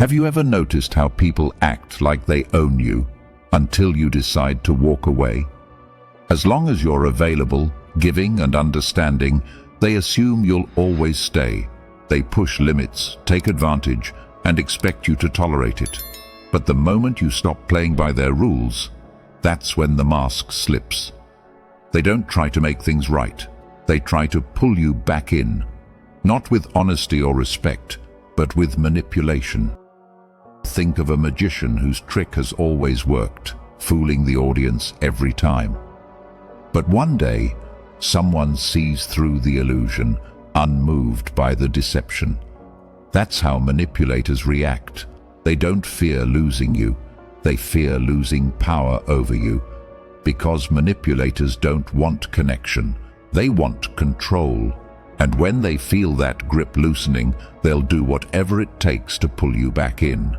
Have you ever noticed how people act like they own you until you decide to walk away? As long as you're available, giving and understanding, they assume you'll always stay. They push limits, take advantage, and expect you to tolerate it. But the moment you stop playing by their rules, that's when the mask slips. They don't try to make things right. They try to pull you back in, not with honesty or respect, but with manipulation. Think of a magician whose trick has always worked, fooling the audience every time. But one day, someone sees through the illusion, unmoved by the deception. That's how manipulators react. They don't fear losing you. They fear losing power over you. Because manipulators don't want connection. They want control. And when they feel that grip loosening, they'll do whatever it takes to pull you back in.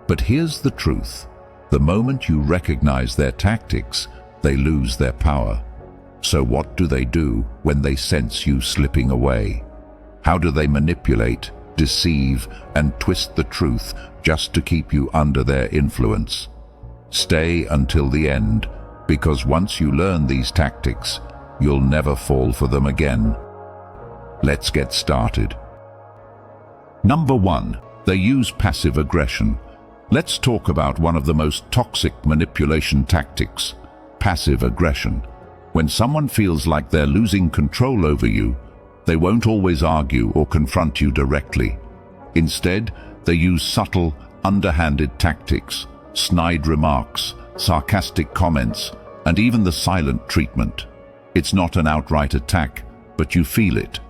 But here's the truth. The moment you recognize their tactics, they lose their power. So what do they do when they sense you slipping away? How do they manipulate, deceive, and twist the truth just to keep you under their influence? Stay until the end, because once you learn these tactics, you'll never fall for them again. Let's get started. Number 1. They use passive aggression. Let's talk about one of the most toxic manipulation tactics, passive aggression. When someone feels like they're losing control over you, they won't always argue or confront you directly. Instead, they use subtle, underhanded tactics, snide remarks, sarcastic comments, and even the silent treatment. It's not an outright attack, but you feel it.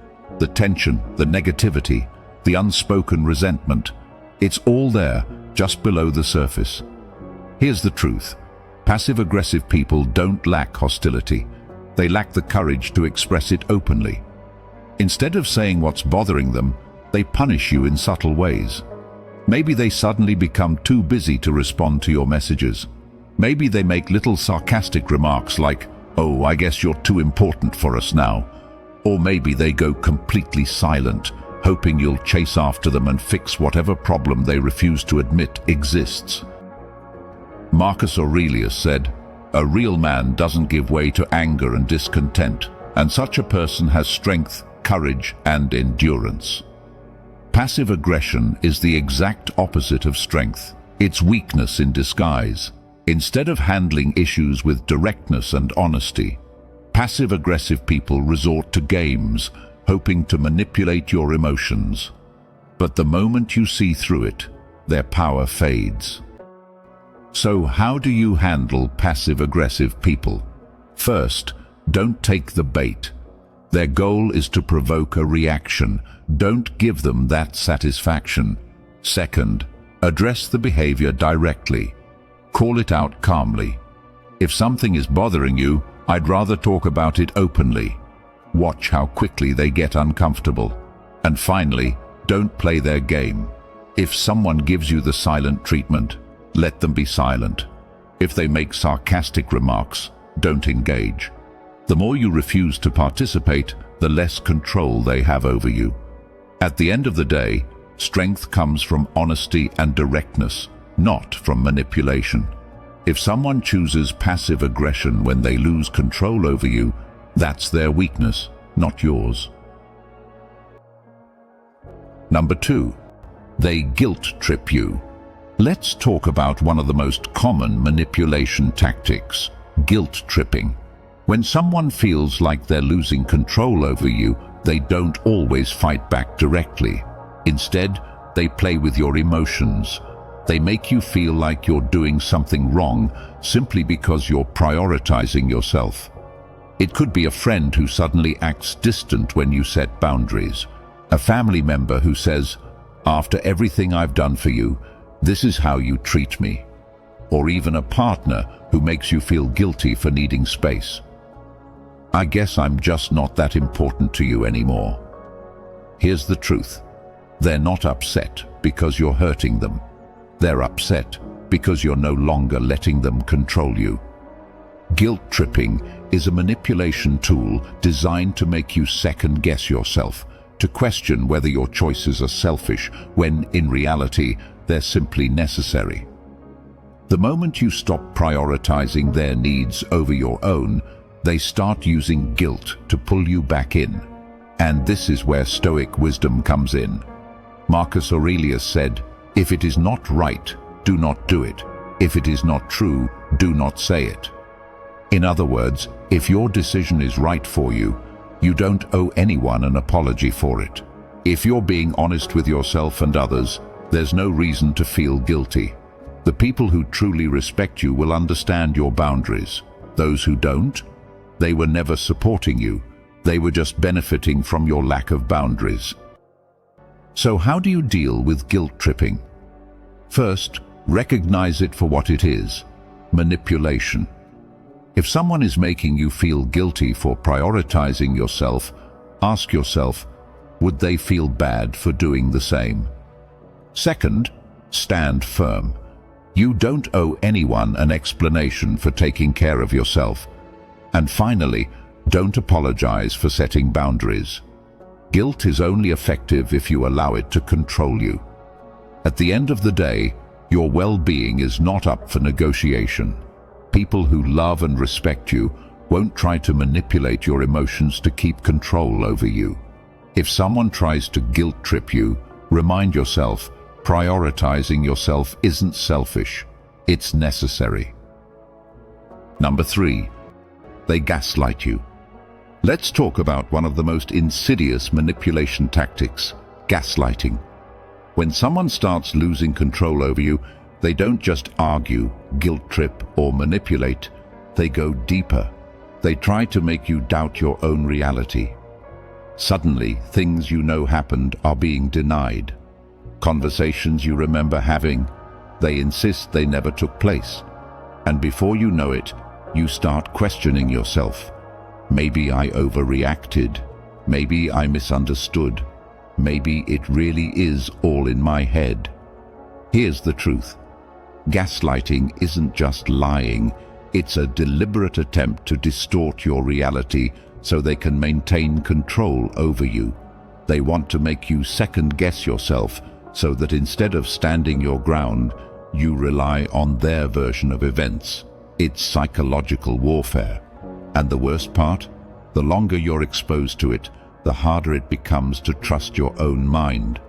The tension, the negativity, the unspoken resentment. It's all there, just below the surface. Here's the truth. Passive-aggressive people don't lack hostility. They lack the courage to express it openly. Instead of saying what's bothering them, they punish you in subtle ways. Maybe they suddenly become too busy to respond to your messages. Maybe they make little sarcastic remarks like, "Oh, I guess you're too important for us now." Or maybe they go completely silent, hoping you'll chase after them and fix whatever problem they refuse to admit exists. Marcus Aurelius said, "A real man doesn't give way to anger and discontent, and such a person has strength, courage, and endurance." Passive aggression is the exact opposite of strength. It's weakness in disguise. Instead of handling issues with directness and honesty, passive-aggressive people resort to games, hoping to manipulate your emotions. But the moment you see through it, their power fades. So how do you handle passive-aggressive people? First, don't take the bait. Their goal is to provoke a reaction. Don't give them that satisfaction. Second, address the behavior directly. Call it out calmly. If something is bothering you, I'd rather talk about it openly. Watch how quickly they get uncomfortable. And finally, don't play their game. If someone gives you the silent treatment, let them be silent. If they make sarcastic remarks, don't engage. The more you refuse to participate, the less control they have over you. At the end of the day, strength comes from honesty and directness, not from manipulation. If someone chooses passive aggression when they lose control over you, that's their weakness, not yours. Number 2. They guilt trip you. Let's talk about one of the most common manipulation tactics, guilt tripping. When someone feels like they're losing control over you, they don't always fight back directly. Instead, they play with your emotions. They make you feel like you're doing something wrong simply because you're prioritizing yourself. It could be a friend who suddenly acts distant when you set boundaries. A family member who says, "After everything I've done for you, this is how you treat me." Or even a partner who makes you feel guilty for needing space. "I guess I'm just not that important to you anymore." Here's the truth. They're not upset because you're hurting them. They're upset because you're no longer letting them control you. Guilt tripping is a manipulation tool designed to make you second-guess yourself, to question whether your choices are selfish, when in reality, they're simply necessary. The moment you stop prioritizing their needs over your own, they start using guilt to pull you back in. And this is where Stoic wisdom comes in. Marcus Aurelius said, "If it is not right, do not do it. If it is not true, do not say it." In other words, if your decision is right for you, you don't owe anyone an apology for it. If you're being honest with yourself and others, there's no reason to feel guilty. The people who truly respect you will understand your boundaries. Those who don't, they were never supporting you. They were just benefiting from your lack of boundaries. So how do you deal with guilt tripping? First, recognize it for what it is: manipulation. If someone is making you feel guilty for prioritizing yourself, ask yourself, would they feel bad for doing the same? Second, stand firm. You don't owe anyone an explanation for taking care of yourself. And finally, don't apologize for setting boundaries. Guilt is only effective if you allow it to control you. At the end of the day, your well-being is not up for negotiation. People who love and respect you won't try to manipulate your emotions to keep control over you. If someone tries to guilt trip you, remind yourself, prioritizing yourself isn't selfish, it's necessary. Number 3, they gaslight you. Let's talk about one of the most insidious manipulation tactics: gaslighting. When someone starts losing control over you, they don't just argue, guilt trip, or manipulate. They go deeper. They try to make you doubt your own reality. Suddenly, things you know happened are being denied. Conversations you remember having, they insist they never took place. And before you know it, you start questioning yourself. Maybe I overreacted. Maybe I misunderstood. Maybe it really is all in my head. Here's the truth. Gaslighting isn't just lying. It's a deliberate attempt to distort your reality so they can maintain control over you. They want to make you second-guess yourself so that instead of standing your ground, you rely on their version of events. It's psychological warfare. And the worst part? The longer you're exposed to it, the harder it becomes to trust your own mind.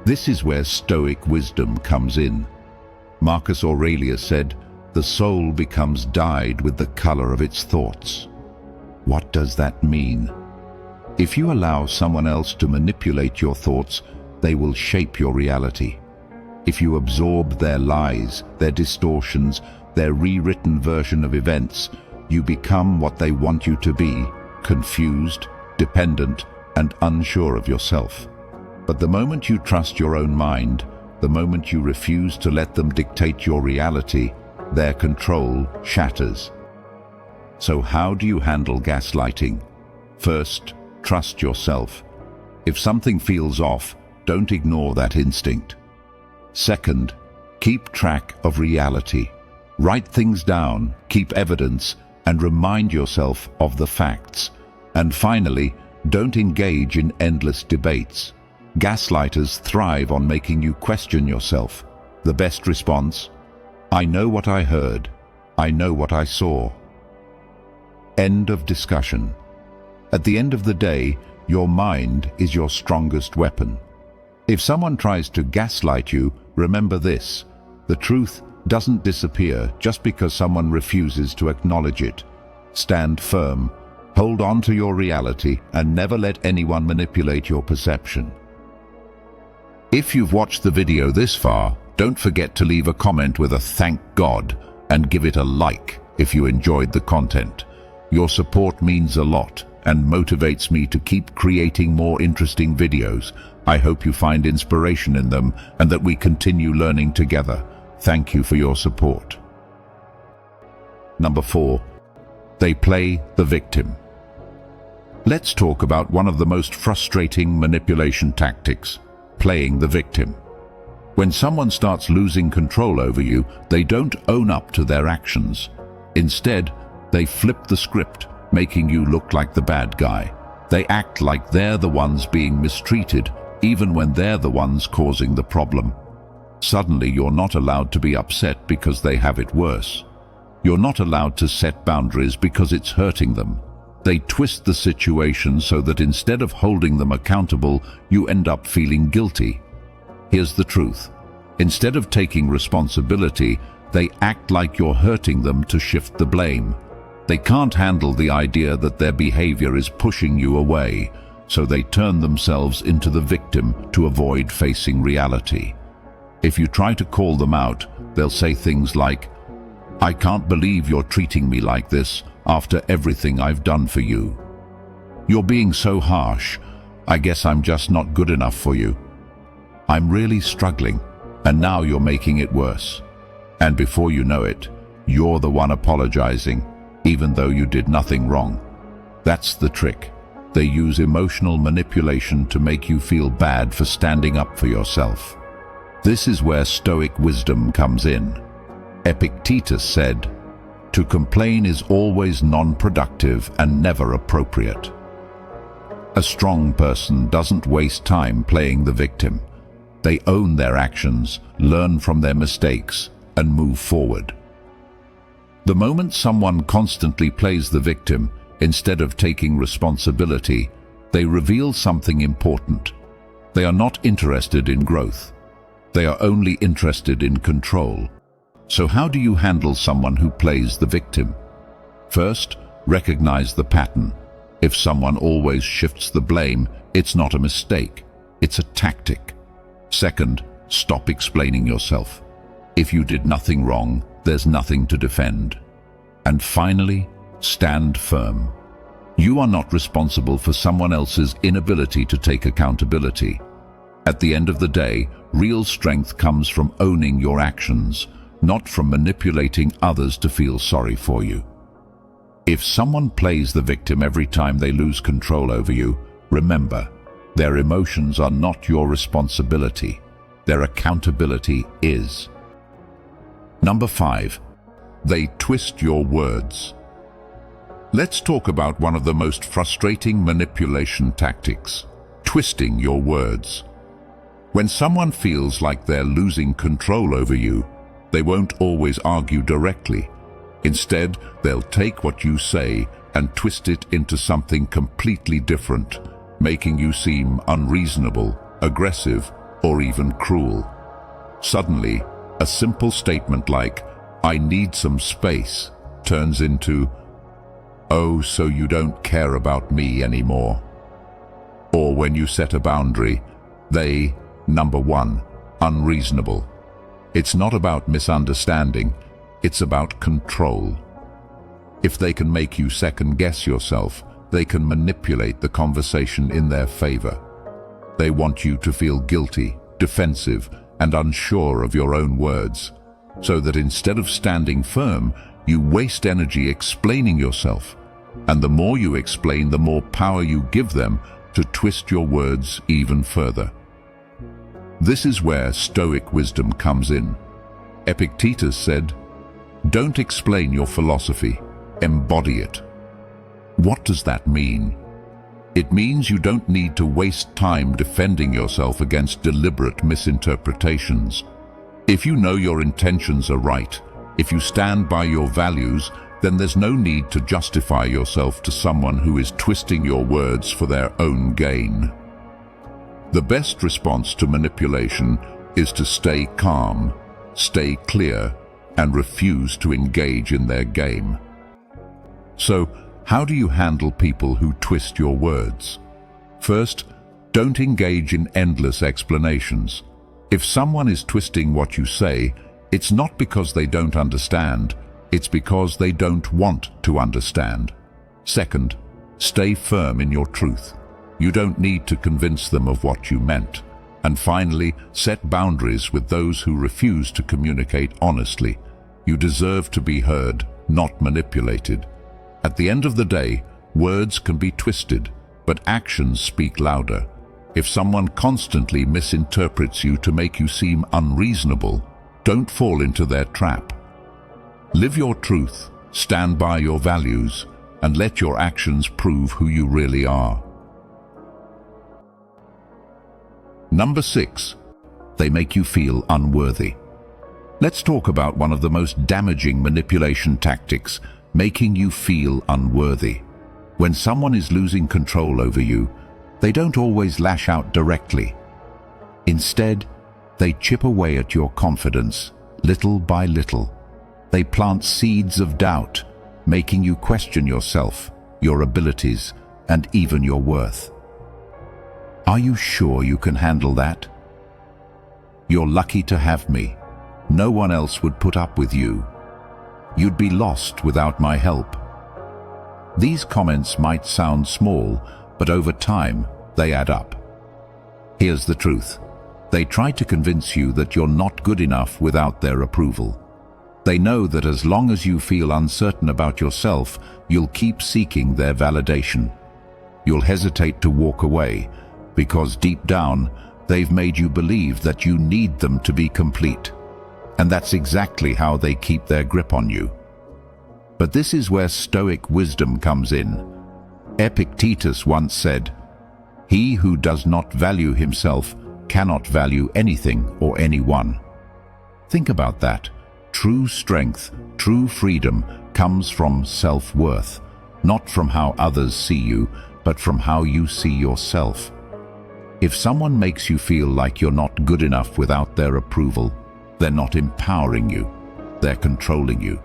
This is where Stoic wisdom comes in. Marcus Aurelius said, "The soul becomes dyed with the color of its thoughts." What does that mean? If you allow someone else to manipulate your thoughts, they will shape your reality. If you absorb their lies, their distortions, their rewritten version of events, you become what they want you to be: confused, dependent, and unsure of yourself. But the moment you trust your own mind, the moment you refuse to let them dictate your reality, their control shatters. So how do you handle gaslighting? First, trust yourself. If something feels off, don't ignore that instinct. Second, keep track of reality. Write things down, keep evidence, and remind yourself of the facts. And finally, don't engage in endless debates. Gaslighters thrive on making you question yourself. The best response? I know what I heard. I know what I saw. End of discussion. At the end of the day, your mind is your strongest weapon. If someone tries to gaslight you, remember this: the truth doesn't disappear just because someone refuses to acknowledge it. Stand firm, hold on to your reality, and never let anyone manipulate your perception. If you've watched the video this far, don't forget to leave a comment with a "thank God" and give it a like if you enjoyed the content. Your support means a lot and motivates me to keep creating more interesting videos. I hope you find inspiration in them and that we continue learning together. Thank you for your support. Number 4, they play the victim. Let's talk about one of the most frustrating manipulation tactics: playing the victim. When someone starts losing control over you, they don't own up to their actions. Instead, they flip the script, making you look like the bad guy. They act like they're the ones being mistreated, even when they're the ones causing the problem. Suddenly, you're not allowed to be upset because they have it worse. You're not allowed to set boundaries because it's hurting them. They twist the situation so that instead of holding them accountable, you end up feeling guilty. Here's the truth. Instead of taking responsibility, they act like you're hurting them to shift the blame. They can't handle the idea that their behavior is pushing you away, so they turn themselves into the victim to avoid facing reality. If you try to call them out, they'll say things like, "I can't believe you're treating me like this after everything I've done for you. You're being so harsh. I guess I'm just not good enough for you. I'm really struggling, and now you're making it worse." And before you know it, you're the one apologizing, even though you did nothing wrong. That's the trick. They use emotional manipulation to make you feel bad for standing up for yourself. This is where Stoic wisdom comes in. Epictetus said, "To complain is always non-productive and never appropriate." A strong person doesn't waste time playing the victim. They own their actions, learn from their mistakes, and move forward. The moment someone constantly plays the victim, instead of taking responsibility, they reveal something important. They are not interested in growth. They are only interested in control. So how do you handle someone who plays the victim? First, recognize the pattern. If someone always shifts the blame, it's not a mistake, it's a tactic. Second, stop explaining yourself. If you did nothing wrong, there's nothing to defend. And finally, stand firm. You are not responsible for someone else's inability to take accountability. At the end of the day, real strength comes from owning your actions, not from manipulating others to feel sorry for you. If someone plays the victim every time they lose control over you, remember, their emotions are not your responsibility. Their accountability is. Number 5. They twist your words. Let's talk about one of the most frustrating manipulation tactics: twisting your words. When someone feels like they're losing control over you, they won't always argue directly. Instead, they'll take what you say and twist it into something completely different, making you seem unreasonable, aggressive, or even cruel. Suddenly, a simple statement like, "I need some space," turns into, "Oh, so you don't care about me anymore." Or when you set a boundary, number 1, unreasonable. It's not about misunderstanding, it's about control. If they can make you second-guess yourself, they can manipulate the conversation in their favor. They want you to feel guilty, defensive, and unsure of your own words, so that instead of standing firm, you waste energy explaining yourself. And the more you explain, the more power you give them to twist your words even further. This is where Stoic wisdom comes in. Epictetus said, "Don't explain your philosophy, embody it." What does that mean? It means you don't need to waste time defending yourself against deliberate misinterpretations. If you know your intentions are right, if you stand by your values, then there's no need to justify yourself to someone who is twisting your words for their own gain. The best response to manipulation is to stay calm, stay clear, and refuse to engage in their game. So, how do you handle people who twist your words? First, don't engage in endless explanations. If someone is twisting what you say, it's not because they don't understand, it's because they don't want to understand. Second, stay firm in your truth. You don't need to convince them of what you meant. And finally, set boundaries with those who refuse to communicate honestly. You deserve to be heard, not manipulated. At the end of the day, words can be twisted, but actions speak louder. If someone constantly misinterprets you to make you seem unreasonable, don't fall into their trap. Live your truth, stand by your values, and let your actions prove who you really are. Number 6. They make you feel unworthy. Let's talk about one of the most damaging manipulation tactics, making you feel unworthy. When someone is losing control over you, they don't always lash out directly. Instead, they chip away at your confidence, little by little. They plant seeds of doubt, making you question yourself, your abilities, and even your worth. Are you sure you can handle that? You're lucky to have me. No one else would put up with you. You'd be lost without my help. These comments might sound small, but over time, they add up. Here's the truth. They try to convince you that you're not good enough without their approval. They know that as long as you feel uncertain about yourself, you'll keep seeking their validation. You'll hesitate to walk away, because deep down, they've made you believe that you need them to be complete. And that's exactly how they keep their grip on you. But this is where Stoic wisdom comes in. Epictetus once said, "He who does not value himself cannot value anything or anyone." Think about that. True strength, true freedom comes from self-worth, not from how others see you, but from how you see yourself. If someone makes you feel like you're not good enough without their approval, they're not empowering you, they're controlling you.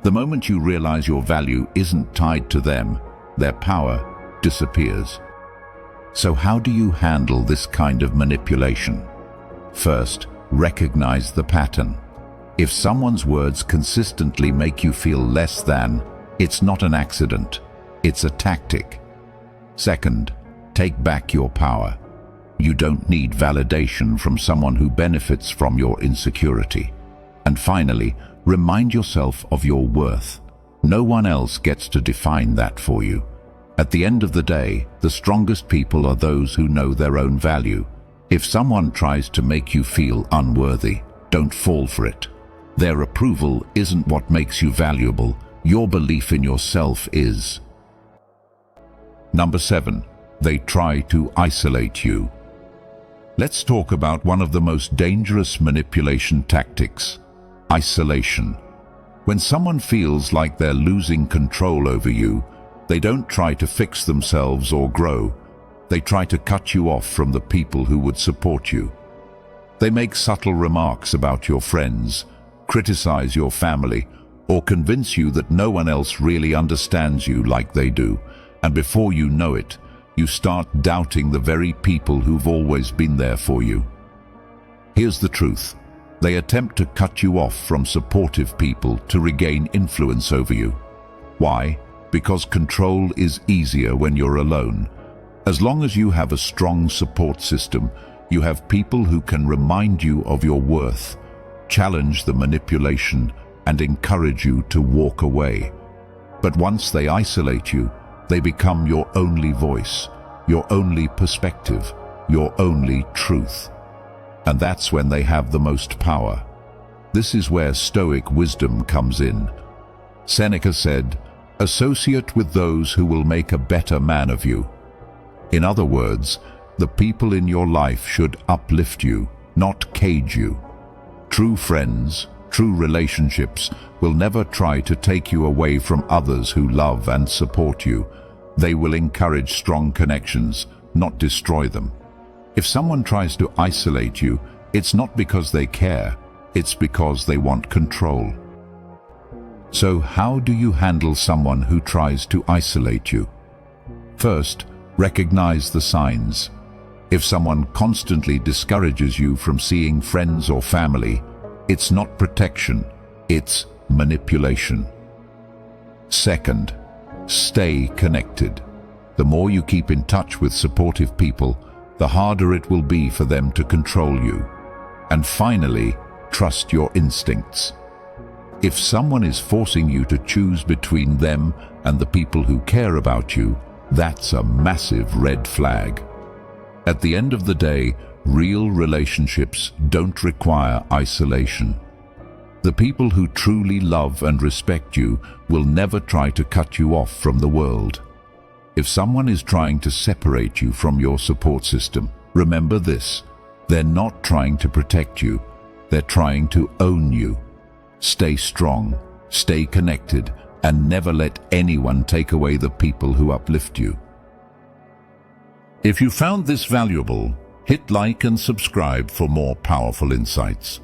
The moment you realize your value isn't tied to them, their power disappears. So how do you handle this kind of manipulation? First, recognize the pattern. If someone's words consistently make you feel less than, it's not an accident, it's a tactic. Second, take back your power. You don't need validation from someone who benefits from your insecurity. And finally, remind yourself of your worth. No one else gets to define that for you. At the end of the day, the strongest people are those who know their own value. If someone tries to make you feel unworthy, don't fall for it. Their approval isn't what makes you valuable. Your belief in yourself is. Number 7. They try to isolate you. Let's talk about one of the most dangerous manipulation tactics, isolation. When someone feels like they're losing control over you, they don't try to fix themselves or grow. They try to cut you off from the people who would support you. They make subtle remarks about your friends, criticize your family, or convince you that no one else really understands you like they do. And before you know it, you start doubting the very people who've always been there for you. Here's the truth. They attempt to cut you off from supportive people to regain influence over you. Why? Because control is easier when you're alone. As long as you have a strong support system, you have people who can remind you of your worth, challenge the manipulation, and encourage you to walk away. But once they isolate you, they become your only voice, your only perspective, your only truth. And that's when they have the most power. This is where Stoic wisdom comes in. Seneca said, "Associate with those who will make a better man of you." In other words, the people in your life should uplift you, not cage you. True friends, true relationships will never try to take you away from others who love and support you. They will encourage strong connections, not destroy them. If someone tries to isolate you, it's not because they care, it's because they want control. So how do you handle someone who tries to isolate you? First, recognize the signs. If someone constantly discourages you from seeing friends or family, it's not protection, it's manipulation. Second, stay connected. The more you keep in touch with supportive people, the harder it will be for them to control you. And finally, trust your instincts. If someone is forcing you to choose between them and the people who care about you, that's a massive red flag. At the end of the day, real relationships don't require isolation. The people who truly love and respect you will never try to cut you off from the world. If someone is trying to separate you from your support system, remember this: They're not trying to protect you. They're trying to own you. Stay strong, stay connected, and never let anyone take away the people who uplift you. If you found this valuable, hit like and subscribe for more powerful insights.